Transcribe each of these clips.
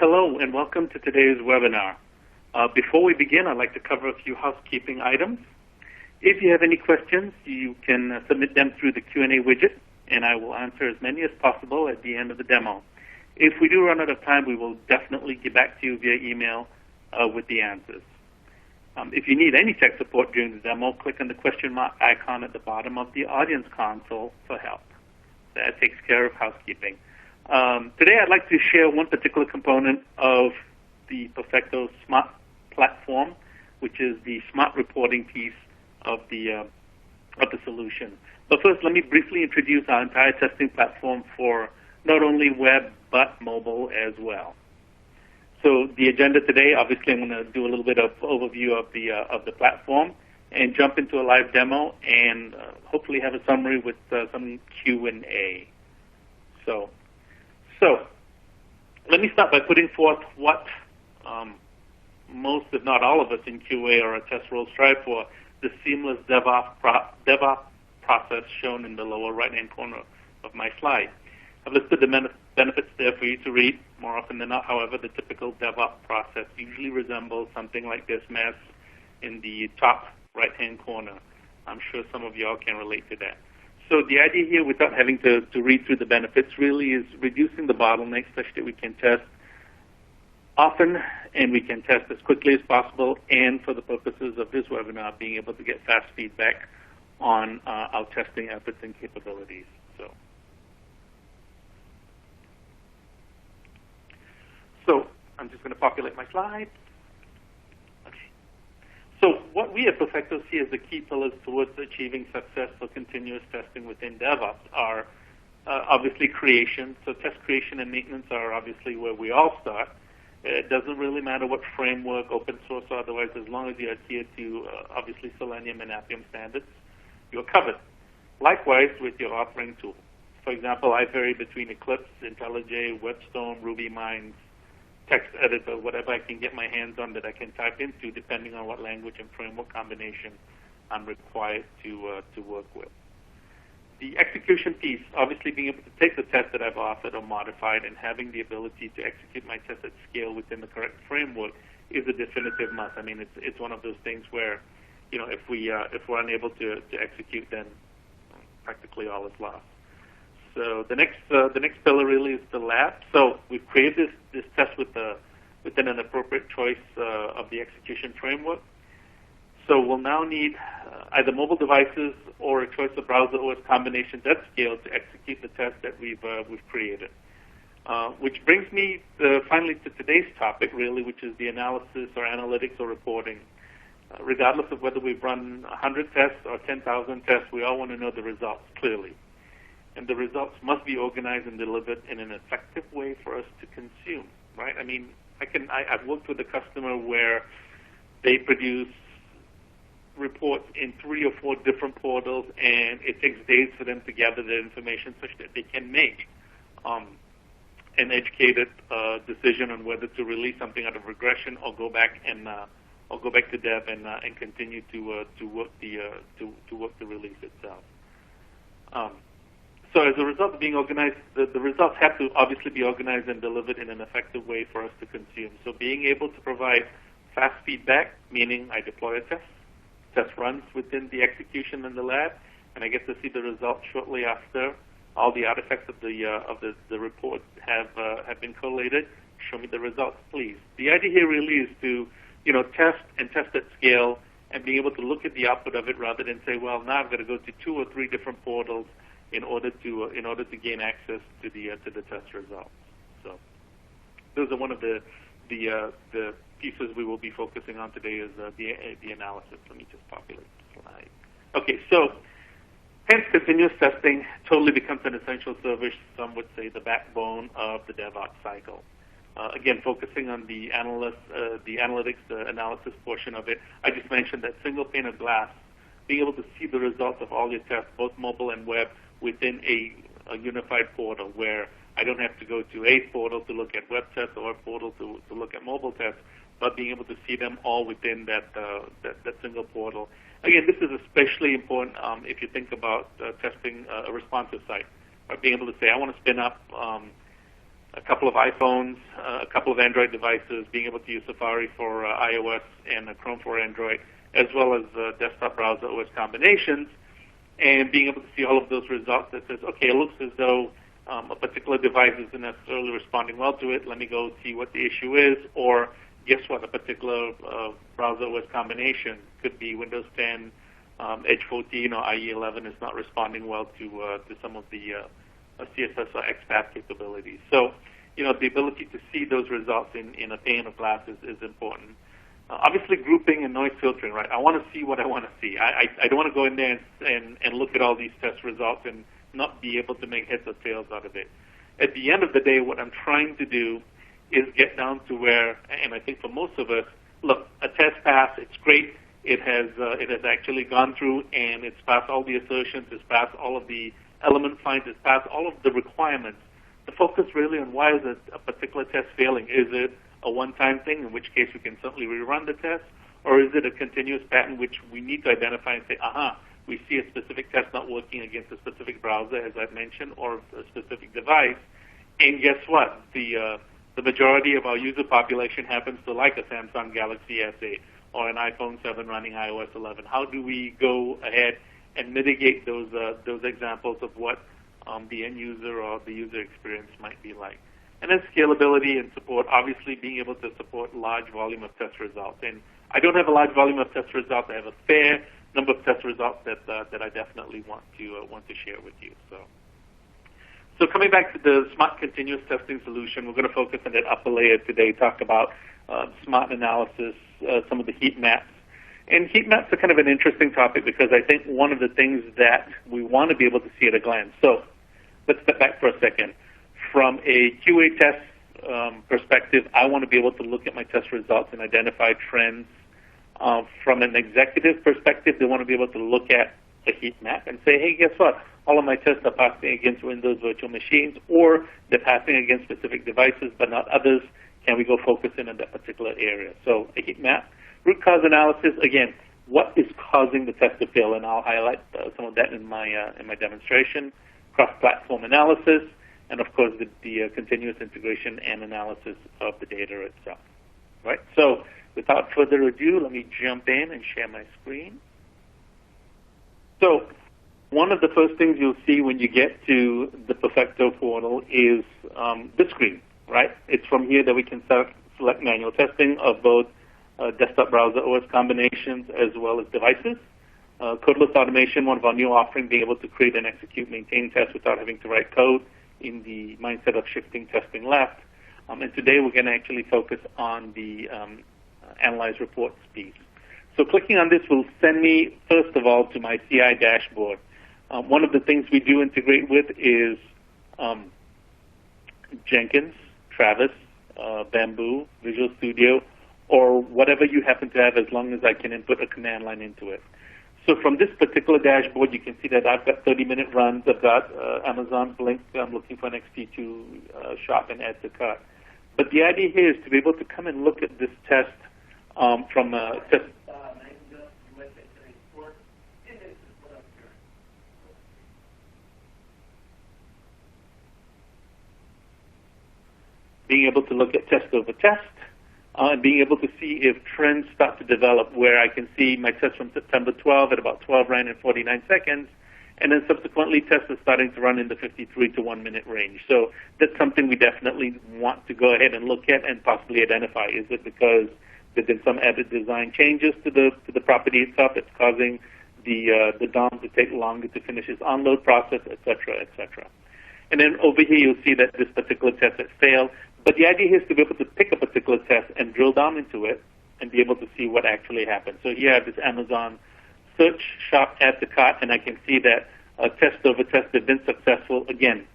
Hello and welcome to today's webinar. Before we begin, I'd like to cover a few housekeeping items. If you have any questions, you can submit them through the Q&A widget, and I will answer as many as possible at the end of the demo. If we do run out of time, we will definitely get back to you via email with the answers. If you need any tech support during the demo, click on the question mark icon at the bottom of the audience console for help. That takes care of housekeeping. Today I'd like to share one particular component of the Perfecto Smart platform, which is the smart reporting piece of the solution. But first, let me briefly introduce our entire testing platform for not only web but mobile as well. So the agenda today, obviously, I'm going to do a little bit of overview of the platform and jump into a live demo and hopefully have a summary with some Q&A. So let me start by putting forth what most, if not all of us in QA or a test role strive for, the seamless DevOps process shown in the lower right-hand corner of my slide. I've listed the benefits there for you to read. More often than not, however, the typical DevOps process usually resembles something like this mess in the top right-hand corner. I'm sure some of y'all can relate to that. So the idea here, without having to read through the benefits, really is reducing the bottlenecks such that we can test often and we can test as quickly as possible, and for the purposes of this webinar, being able to get fast feedback on our testing efforts and capabilities. So I'm just going to populate my slide. Okay. So what we at Perfecto see as the key pillars towards achieving successful continuous testing within DevOps are obviously creation. So test creation and maintenance are obviously where we all start. It doesn't really matter what framework, open source or otherwise, as long as you adhere to obviously Selenium and Appium standards, you're covered. Likewise with your authoring tool. For example, I vary between Eclipse, IntelliJ, WebStorm, RubyMines, text editor, whatever I can get my hands on that I can type into, depending on what language and framework combination I'm required to work with. The execution piece, obviously being able to take the test that I've authored or modified and having the ability to execute my test at scale within the correct framework is a definitive must. I mean, it's one of those things where, you know, if we're unable to execute, then practically all is lost. So the next pillar really is the lab. So we've created this test within an appropriate choice of the execution framework. So we'll now need either mobile devices or a choice of browser OS combinations at scale to execute the test that we've created. Which brings me finally to today's topic, really, which is the analysis or analytics or reporting. Regardless of whether we've run 100 tests or 10,000 tests, we all want to know the results clearly. And the results must be organized and delivered in an effective way for us to consume, right? I mean, I've worked with a customer where they produce reports in 3 or 4 different portals, and it takes days for them to gather the information such that they can make an educated decision on whether to release something out of regression or go back to dev and continue to work the release itself. So as a result of being organized, the results have to obviously be organized and delivered in an effective way for us to consume. So being able to provide fast feedback, meaning I deploy a test runs within the execution in the lab, and I get to see the results shortly after all the artifacts of the report have been collated. Show me the results, please. The idea here really is to, you know, test at scale and being able to look at the output of it rather than say, well, now I've got to go to 2 or 3 different portals in order to gain access to the test results. So those are one of the pieces we will be focusing on today is the analysis. Let me just populate the slide. Okay, so hence continuous testing totally becomes an essential service. Some would say the backbone of the DevOps cycle. Again, focusing on the analytics, the analysis portion of it. I just mentioned that single pane of glass, being able to see the results of all your tests, both mobile and web, within a unified portal where I don't have to go to a portal to look at web tests or a portal to look at mobile tests, but being able to see them all within that single portal. Again, this is especially important if you think about testing a responsive site. Being able to say, I want to spin up a couple of iPhones, a couple of Android devices, being able to use Safari for iOS and Chrome for Android, as well as desktop browser OS combinations, and being able to see all of those results that says, okay, it looks as though a particular device isn't necessarily responding well to it. Let me go see what the issue is, or guess what, a particular browser OS combination could be Windows 10, Edge 14, or IE 11 is not responding well to some of the CSS or XPath capabilities. So, the ability to see those results in a pane of glass is important. Obviously, grouping and noise filtering, right? I want to see what I want to see. I don't want to go in there and look at all these test results and not be able to make heads or tails out of it. At the end of the day, what I'm trying to do is get down to where, and I think for most of us, look, a test pass, it's great. It has actually gone through and it's passed all the assertions, it's passed all of the element finds, it's passed all of the requirements. The focus really on why is a particular test failing. Is it a one-time thing, in which case we can certainly rerun the test, or is it a continuous pattern which we need to identify and say, we see a specific test not working against a specific browser, as I've mentioned, or a specific device, and guess what? The majority of our user population happens to like a Samsung Galaxy S8 or an iPhone 7 running iOS 11. How do we go ahead and mitigate those examples of what the end user or the user experience might be like? And then scalability and support, obviously being able to support large volume of test results. And I don't have a large volume of test results. I have a fair number of test results that I definitely want to share with you. So coming back to the smart continuous testing solution, we're going to focus on that upper layer today, talk about smart analysis, some of the heat maps. And heat maps are kind of an interesting topic because I think one of the things that we want to be able to see at a glance. So let's step back for a second. From a QA test perspective, I want to be able to look at my test results and identify trends. From an executive perspective, they want to be able to look at a heat map and say, hey, guess what? All of my tests are passing against Windows virtual machines, or they're passing against specific devices but not others. Can we go focus in on that particular area? So a heat map. Root cause analysis, again, what is causing the test to fail? And I'll highlight some of that in my demonstration. Cross-platform analysis, and of course the continuous integration and analysis of the data itself. Right? So without further ado, let me jump in and share my screen. So one of the first things you'll see when you get to the Perfecto portal is the screen, right? It's from here that we can select manual testing of both desktop browser OS combinations as well as devices. Codeless automation, one of our new offerings, being able to create and execute maintain tests without having to write code in the mindset of shifting testing left. And today we're going to actually focus on the analyze reports piece. So clicking on this will send me, first of all, to my CI dashboard. One of the things we do integrate with is Jenkins, Travis, Bamboo, Visual Studio, or whatever you happen to have, as long as I can input a command line into it. So from this particular dashboard, you can see that I've got 30-minute runs. I've got Amazon Blink. I'm looking for an XT2 shop and add to cart. But the idea here is to be able to come and look at this test from a test. Being able to look at test over test, and being able to see if trends start to develop, where I can see my test from September 12 at about 12 ran in 49 seconds, and then subsequently tests are starting to run in the 53 to 1 minute range. So that's something we definitely want to go ahead and look at and possibly identify. Is it because there's been some added design changes to the property itself that's causing the DOM to take longer to finish its onload process, et cetera, et cetera. And then over here you'll see that this particular test has failed. But the idea here is to be able to pick a particular test and drill down into it and be able to see what actually happened. So here I have this Amazon search, shop, add to cart, and I can see that test over test have been successful. Again,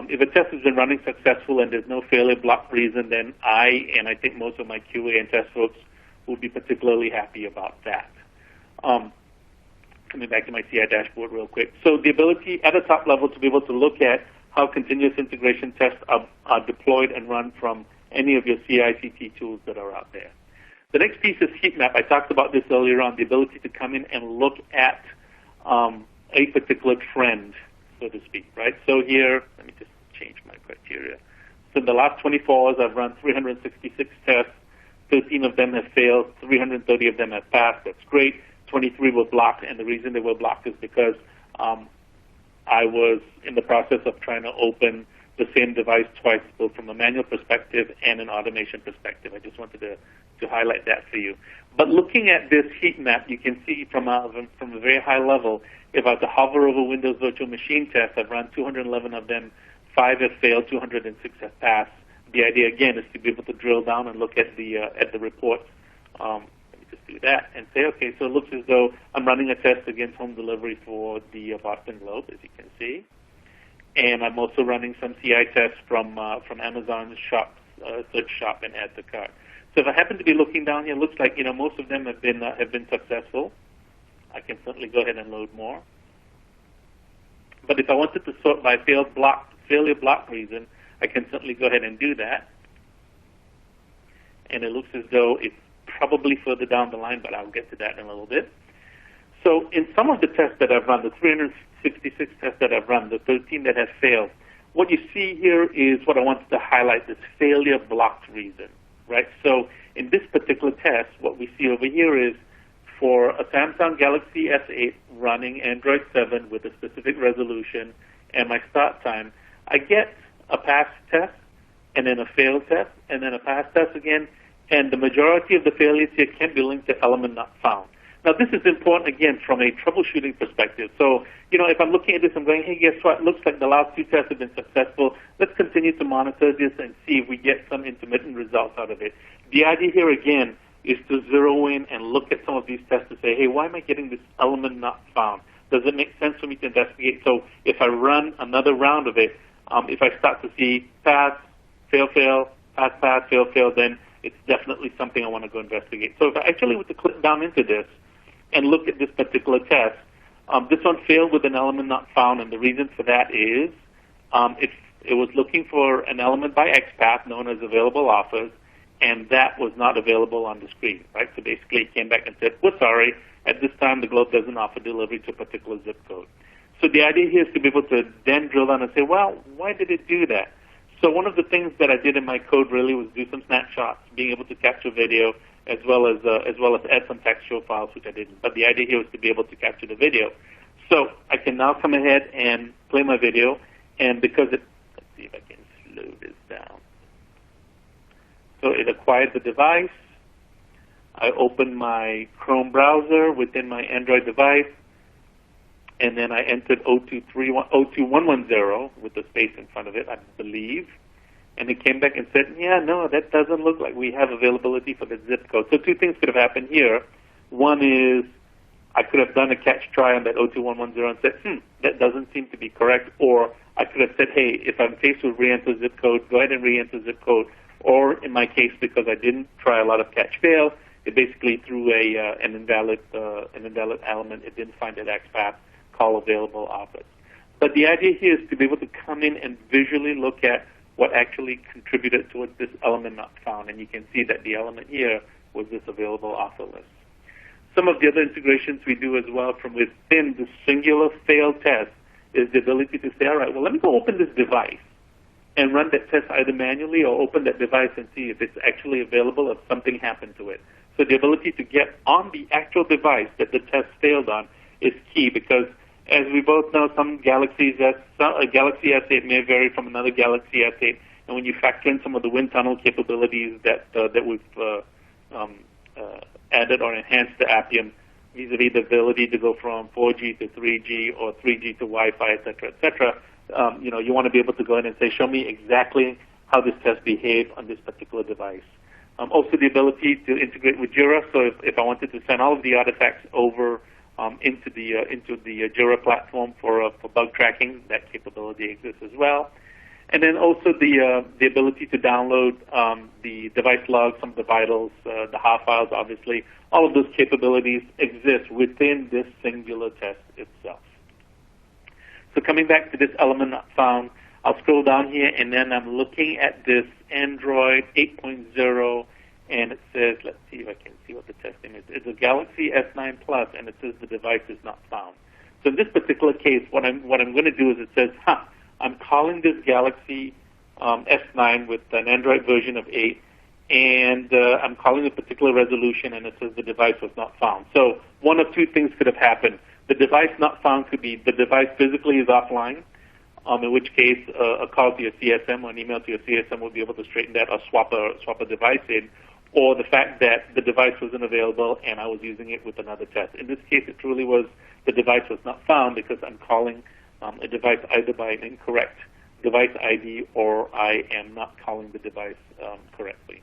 if a test has been running successful and there's no failure block reason, then I think most of my QA and test folks will be particularly happy about that. Coming back to my CI dashboard real quick. So the ability at a top level to be able to look at how continuous integration tests are deployed and run from any of your CI/CD tools that are out there. The next piece is heat map. I talked about this earlier on, the ability to come in and look at a particular trend, so to speak, right? So here, let me just change my criteria. So in the last 24 hours, I've run 366 tests. 13 of them have failed. 330 of them have passed. That's great. 23 were blocked, and the reason they were blocked is because I was in the process of trying to open the same device twice, both from a manual perspective and an automation perspective. I just wanted to highlight that for you. But looking at this heat map, you can see from a very high level, if I was to hover over Windows Virtual Machine tests, I've run 211 of them, 5 have failed, 206 have passed. The idea, again, is to be able to drill down and look at the reports. Let me just do that and say, okay, so it looks as though I'm running a test against home delivery for the Boston Globe, as you can see. And I'm also running some CI tests from Amazon's shop, search shop, and add to cart. So if I happen to be looking down here, it looks like most of them have been successful. I can certainly go ahead and load more. But if I wanted to sort by failure block reason, I can certainly go ahead and do that. And it looks as though it's probably further down the line, but I'll get to that in a little bit. So in some of the tests that I've run, the 366 tests that I've run, the 13 that have failed, what you see here is what I wanted to highlight, this failure blocked reason, right? So in this particular test, what we see over here is for a Samsung Galaxy S8 running Android 7 with a specific resolution and my start time, I get a pass test and then a failed test and then a pass test again, and the majority of the failures here can be linked to element not found. Now, this is important, again, from a troubleshooting perspective. So, if I'm looking at this, I'm going, hey, guess what? It looks like the last 2 tests have been successful. Let's continue to monitor this and see if we get some intermittent results out of it. The idea here, again, is to zero in and look at some of these tests to say, hey, why am I getting this element not found? Does it make sense for me to investigate? So if I run another round of it, if I start to see pass, fail, pass, fail, then it's definitely something I want to go investigate. So if I actually were to click down into this and look at this particular test, this one failed with an element not found, and the reason for that is it was looking for an element by XPath known as available offers, and that was not available on the screen, right? So basically it came back and said, we're sorry, at this time the Globe doesn't offer delivery to a particular zip code. So the idea here is to be able to then drill down and say, well, why did it do that? So one of the things that I did in my code really was do some snapshots, being able to capture video, as well as add some textual files, which I didn't. But the idea here was to be able to capture the video. So I can now come ahead and play my video, and because let's see if I can slow this down. So it acquired the device. I opened my Chrome browser within my Android device, and then I entered 02110 with the space in front of it, I believe. And it came back and said, yeah, no, that doesn't look like we have availability for the zip code. So 2 things could have happened here. One is I could have done a catch try on that 02110 and said, that doesn't seem to be correct. Or I could have said, hey, if I'm faced with re-enter zip code, go ahead and re-enter zip code. Or in my case, because I didn't try a lot of catch fail, it basically threw an invalid element. It didn't find that XPath call available offers. But the idea here is to be able to come in and visually look at what actually contributed towards this element not found. And you can see that the element here was this available offer list. Some of the other integrations we do as well from within the singular fail test is the ability to say, all right, well, let me go open this device and run that test either manually or open that device and see if it's actually available or if something happened to it. So the ability to get on the actual device that the test failed on is key, because as we both know, some Galaxy S8 may vary from another Galaxy S8, and when you factor in some of the wind tunnel capabilities that we've added or enhanced to Appium, vis-a-vis the ability to go from 4G to 3G or 3G to Wi-Fi, et cetera, you want to be able to go in and say, show me exactly how this test behaved on this particular device. Also the ability to integrate with Jira, so if I wanted to send all of the artifacts over into the Jira platform for bug tracking, that capability exists as well. And then also the ability to download the device logs, some of the vitals, the HAR files, obviously. All of those capabilities exist within this singular test itself. So coming back to this element not found, I'll scroll down here, and then I'm looking at this Android 8.0, and it says, let's see if I can see what the test name is. It's a Galaxy S9 Plus, and it says the device is not found. So in this particular case, what I'm going to do is it says, I'm calling this Galaxy S9 with an Android version of 8, and I'm calling a particular resolution, and it says the device was not found. So one of two things could have happened. The device not found could be the device physically is offline, in which case a call to your CSM or an email to your CSM will be able to straighten that or swap a device in, or the fact that the device wasn't available and I was using it with another test. In this case, it truly was the device was not found because I'm calling a device either by an incorrect device ID or I am not calling the device correctly.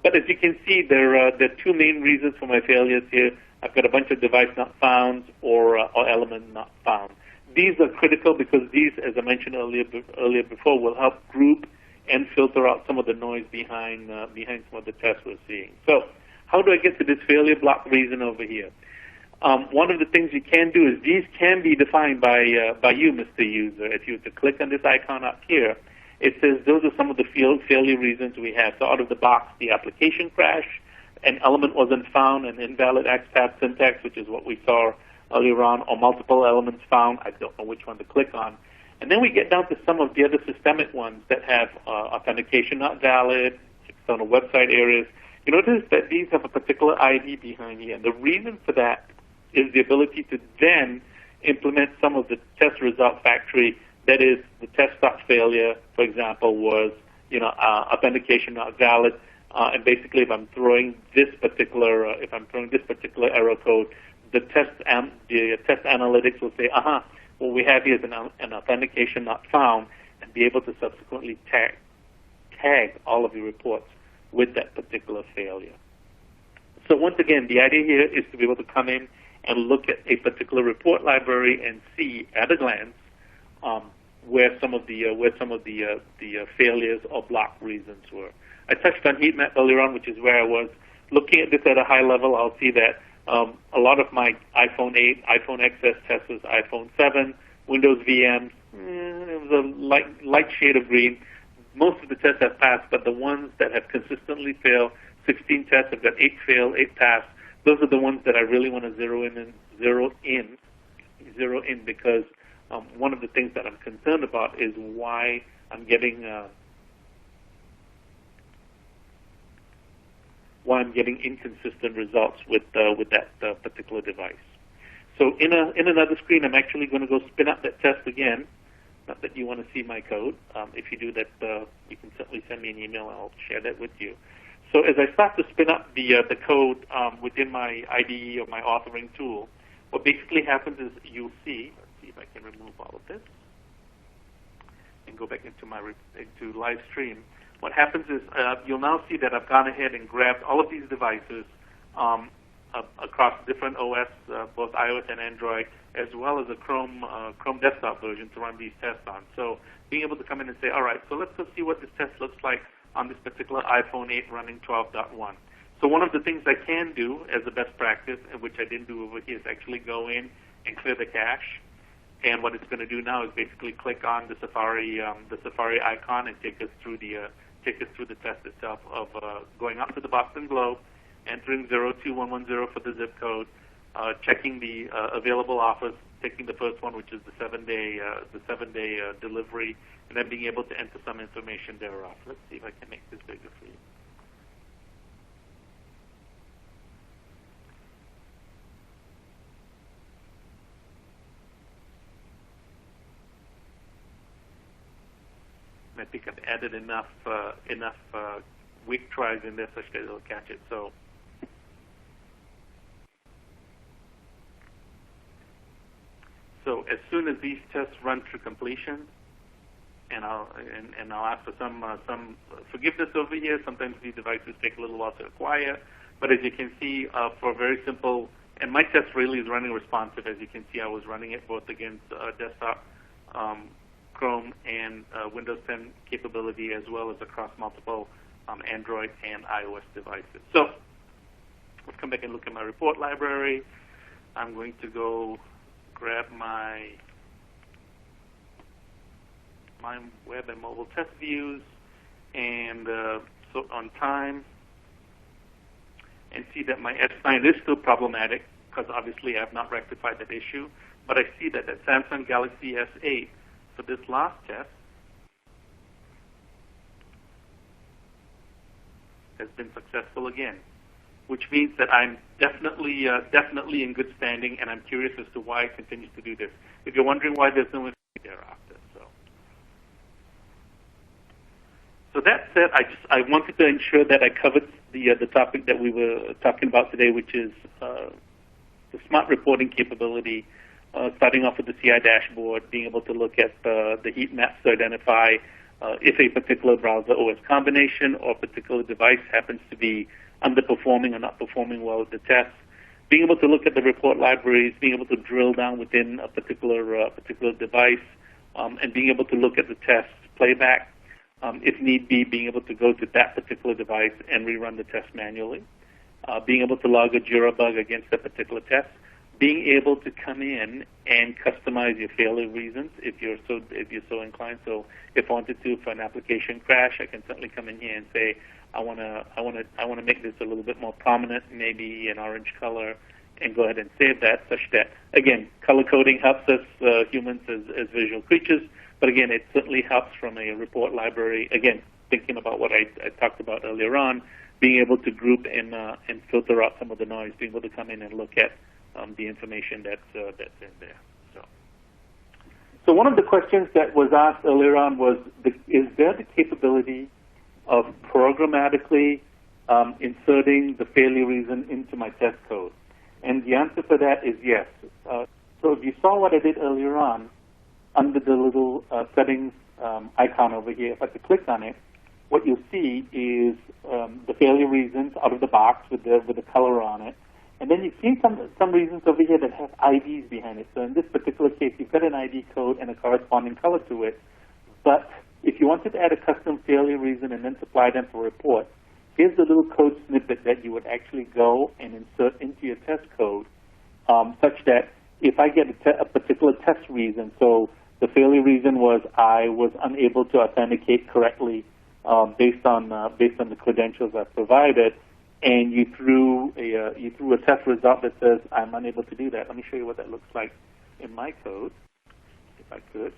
But as you can see, there are two main reasons for my failures here. I've got a bunch of device not found or element not found. These are critical because these, as I mentioned earlier before, will help group and filter out some of the noise behind some of the tests we're seeing. So how do I get to this failure block reason over here? One of the things you can do is these can be defined by you, Mr. User. If you were to click on this icon up here, it says those are some of the failure reasons we have. So out of the box, the application crash, an element wasn't found, an invalid XPath syntax, which is what we saw earlier on, or multiple elements found. I don't know which one to click on. And then we get down to some of the other systemic ones that have authentication not valid, external website areas. You notice that these have a particular ID behind here. And the reason for that is the ability to then implement some of the test result factory. That is, the test stop failure, for example, was authentication not valid. And basically, if I'm throwing this particular error code, the test analytics will say, what we have here is an authentication not found, and be able to subsequently tag all of your reports with that particular failure. So once again, the idea here is to be able to come in and look at a particular report library and see at a glance where some of the failures or block reasons were. I touched on heat map earlier on, which is where I was looking at this at a high level. I'll see that a lot of my iPhone 8, iPhone XS tests was iPhone 7, Windows VMs, it was a light shade of green. Most of the tests have passed, but the ones that have consistently failed, 16 tests, I've got 8 fail, 8 pass. Those are the ones that I really want to zero in because one of the things that I'm concerned about is why I'm getting inconsistent results with that particular device. So in another screen, I'm actually going to go spin up that test again. Not that you want to see my code. If you do that, you can certainly send me an email. I'll share that with you. So as I start to spin up the code within my IDE or my authoring tool, what basically happens is you'll see. Let's see if I can remove all of this and go back into live stream. What happens is you'll now see that I've gone ahead and grabbed all of these devices across different OS, both iOS and Android, as well as a Chrome desktop version to run these tests on. So being able to come in and say, all right, so let's go see what this test looks like on this particular iPhone 8 running 12.1. So one of the things I can do as a best practice, and which I didn't do over here, is actually go in and clear the cache. And what it's going to do now is basically click on the Safari icon and take us through the test itself of going up to the Boston Globe, entering 02110 for the zip code, checking the available offers, taking the first one, which is the 7-day delivery, and then being able to enter some information thereof. Let's see if I can make this bigger for you. I think I've added enough weak tries in there such that it'll catch it. So as soon as these tests run through completion, and I'll ask for some forgiveness over here. Sometimes these devices take a little while to acquire, but as you can see, for a very simple, and my test really is running responsive. As you can see, I was running it both against desktop, Chrome, and Windows 10 capability, as well as across multiple Android and iOS devices. So let's come back and look at my report library. I'm going to go grab my web and mobile test views and so on time, and see that my S9 is still problematic because obviously I have not rectified that issue. But I see that Samsung Galaxy S8 for this last test has been successful again, which means that I'm definitely in good standing, and I'm curious as to why it continues to do this. If you're wondering why there's no information thereafter. So that said, I wanted to ensure that I covered the topic that we were talking about today, which is the smart reporting capability, starting off with the CI dashboard, being able to look at the heat maps to identify if a particular browser OS combination or particular device happens to be underperforming or not performing well with the tests, being able to look at the report libraries, being able to drill down within a particular device, and being able to look at the test playback. If need be, being able to go to that particular device and rerun the test manually, being able to log a Jira bug against that particular test, being able to come in and customize your failure reasons if you're so inclined. So if I wanted to for an application crash, I can certainly come in here and say I want to make this a little bit more prominent, maybe an orange color, and go ahead and save that, such that again color coding helps us humans as visual creatures. But again, it certainly helps from a report library. Again, thinking about what I talked about earlier on, being able to group and filter out some of the noise, being able to come in and look at the information that's in there. So one of the questions that was asked earlier on was, is there the capability of programmatically inserting the failure reason into my test code? And the answer for that is yes. So if you saw what I did earlier on, under the little settings icon over here, if I could click on it, what you'll see is the failure reasons out of the box with the color on it. And then you see some reasons over here that have IDs behind it. So in this particular case, you've got an ID code and a corresponding color to it. But if you wanted to add a custom failure reason and then supply them for report, here's the little code snippet that you would actually go and insert into your test code, such that if I get a particular test reason, so the failure reason was I was unable to authenticate correctly based on the credentials I provided, and you threw a test result that says I'm unable to do that. Let me show you what that looks like in my code, if I could.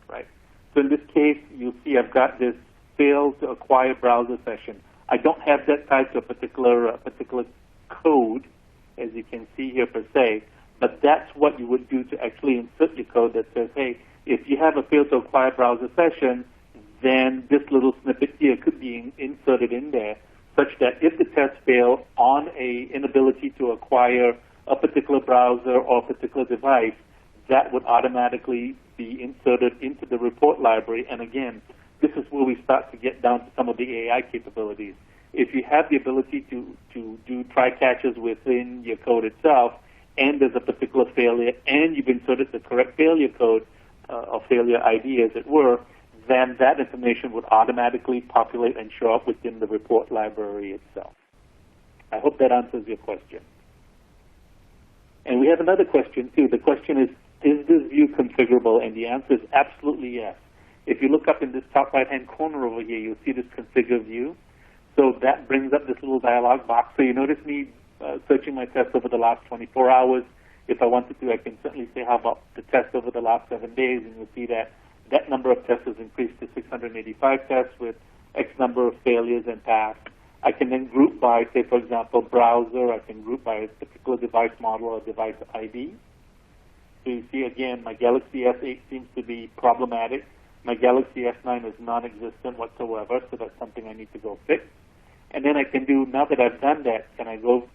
Right. So in this case, you'll see I've got this failed to acquire browser session. I don't have that tied to a particular code, as you can see here per se, but that's what you would do to actually insert your code that says, hey, if you have a failed to acquire browser session, then this little snippet here could be inserted in there, such that if the test failed on a inability to acquire a particular browser or a particular device, that would automatically be inserted into the report library. And again, this is where we start to get down to some of the AI capabilities. If you have the ability to do try catches within your code itself, and there's a particular failure, and you've inserted the correct failure code or failure ID, as it were, then that information would automatically populate and show up within the report library itself. I hope that answers your question. And we have another question, too. The question is this view configurable? And the answer is absolutely yes. If you look up in this top right-hand corner over here, you'll see this configure view. So that brings up this little dialog box. So you notice me searching my tests over the last 24 hours. If I wanted to, I can certainly say how about the tests over the last 7 days, and you'll see that that number of tests has increased to 685 tests with X number of failures and passed. I can then group by, say, for example, browser. I can group by a particular device model or device ID. So you see, again, my Galaxy S8 seems to be problematic. My Galaxy S9 is non-existent whatsoever, so that's something I need to go fix. And then I can do, now that I've done that, can I go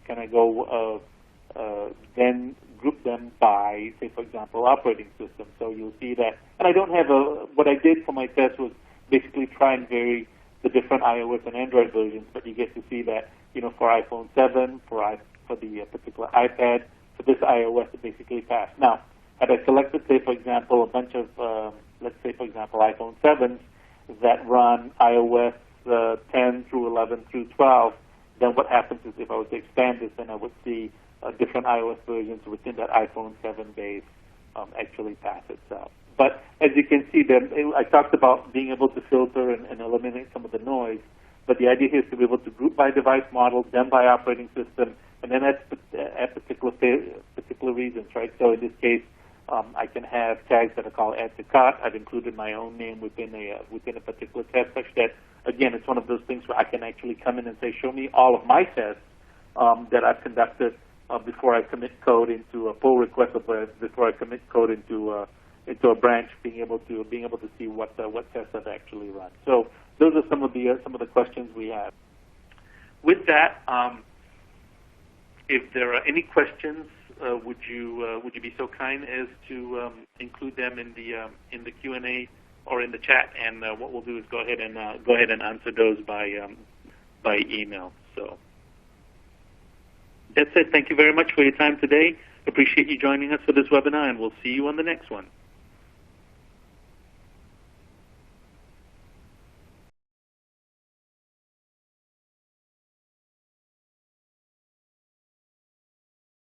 then group them by, say, for example, operating system. So you'll see that, and I don't have what I did for my test was basically try and vary the different iOS and Android versions, but you get to see that, for iPhone 7, for the particular iPad, for this iOS, it basically passed. Now, had I selected, say, for example, a bunch of, let's say, for example, iPhone 7s that run iOS 10 through 11 through 12, then what happens is if I was to expand this, then I would see different iOS versions within that iPhone 7 base actually pass itself. But as you can see, I talked about being able to filter and eliminate some of the noise, but the idea here is to be able to group by device model, then by operating system, and then at particular reasons, right? So in this case, I can have tags that are called add to cart. I've included my own name within a particular test, such that, again, it's one of those things where I can actually come in and say, show me all of my tests that I've conducted before I commit code into a pull request, or before I commit code into a branch, being able to see what tests I've actually run. So those are some of the questions we have. With that, if there are any questions, would you be so kind as to include them in the Q&A or in the chat? And what we'll do is go ahead and answer those by email. So that's it. Thank you very much for your time today. Appreciate you joining us for this webinar, and we'll see you on the next one.